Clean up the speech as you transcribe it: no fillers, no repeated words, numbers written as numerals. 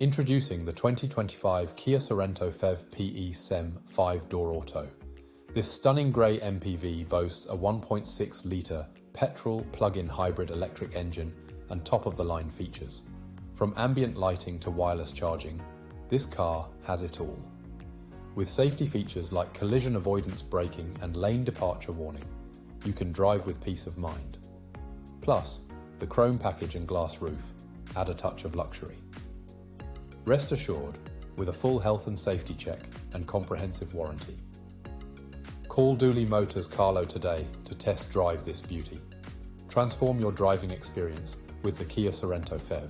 Introducing the 2025 Kia Sorento Phev PE SEM 5-door auto. This stunning grey MPV boasts a 1.6-litre petrol plug-in hybrid electric engine and top-of-the-line features. From ambient lighting to wireless charging, this car has it all. With safety features like collision avoidance braking and lane departure warning, you can drive with peace of mind. Plus, the chrome package and glass roof add a touch of luxury. Rest assured, with a full health and safety check and comprehensive warranty. Call Dooley Motors Carlow today to test drive this beauty. Transform your driving experience with the Kia Sorento Phev.